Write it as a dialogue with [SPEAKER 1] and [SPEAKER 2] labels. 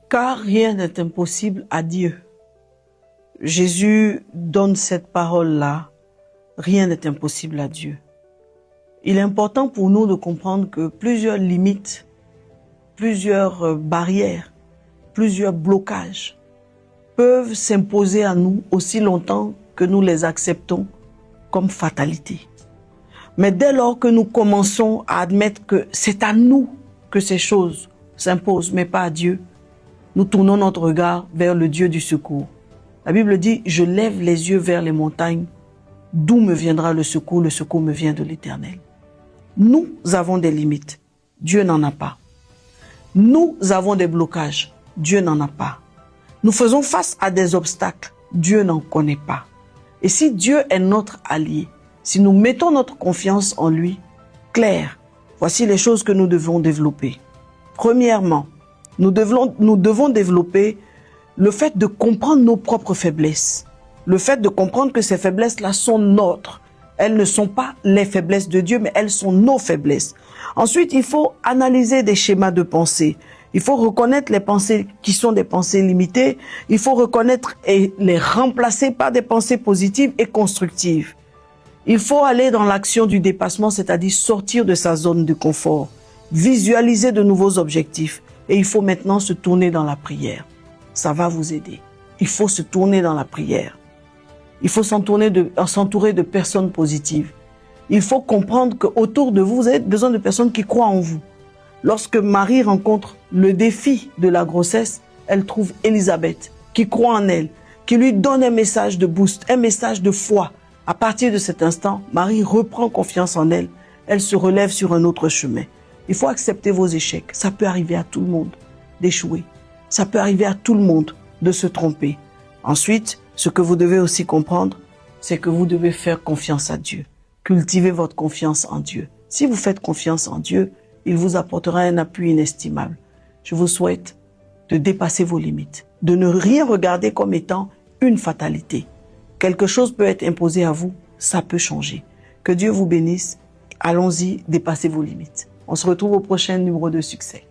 [SPEAKER 1] Car rien n'est impossible à Dieu. Jésus donne cette parole-là. Rien n'est impossible à Dieu. Il est important pour nous de comprendre que plusieurs limites, plusieurs barrières, plusieurs blocages peuvent s'imposer à nous aussi longtemps que nous les acceptons comme fatalité. Mais dès lors que nous commençons à admettre que c'est à nous que ces choses s'imposent, mais pas à Dieu, nous tournons notre regard vers le Dieu du secours. La Bible dit, je lève les yeux vers les montagnes, d'où me viendra le secours me vient de l'Éternel. Nous avons des limites, Dieu n'en a pas. Nous avons des blocages, Dieu n'en a pas. Nous faisons face à des obstacles, Dieu n'en connaît pas. Et si Dieu est notre allié, si nous mettons notre confiance en lui, clair, voici les choses que nous devons développer. Premièrement, nous devons développer le fait de comprendre nos propres faiblesses. Le fait de comprendre que ces faiblesses-là sont nôtres. Elles ne sont pas les faiblesses de Dieu, mais elles sont nos faiblesses. Ensuite, il faut analyser des schémas de pensée. Il faut reconnaître les pensées qui sont des pensées limitées. Il faut reconnaître et les remplacer par des pensées positives et constructives. Il faut aller dans l'action du dépassement, c'est-à-dire sortir de sa zone de confort, visualiser de nouveaux objectifs. Et il faut maintenant se tourner dans la prière. Ça va vous aider. Il faut se tourner dans la prière. Il faut s'entourer de personnes positives. Il faut comprendre qu'autour de vous, vous avez besoin de personnes qui croient en vous. Lorsque Marie rencontre le défi de la grossesse, elle trouve Élisabeth, qui croit en elle, qui lui donne un message de boost, un message de foi. À partir de cet instant, Marie reprend confiance en elle. Elle se relève sur un autre chemin. Il faut accepter vos échecs. Ça peut arriver à tout le monde d'échouer. Ça peut arriver à tout le monde de se tromper. Ensuite, ce que vous devez aussi comprendre, c'est que vous devez faire confiance à Dieu. Cultivez votre confiance en Dieu. Si vous faites confiance en Dieu, il vous apportera un appui inestimable. Je vous souhaite de dépasser vos limites, de ne rien regarder comme étant une fatalité. Quelque chose peut être imposé à vous, ça peut changer. Que Dieu vous bénisse. Allons-y, dépassez vos limites. On se retrouve au prochain numéro de Succès.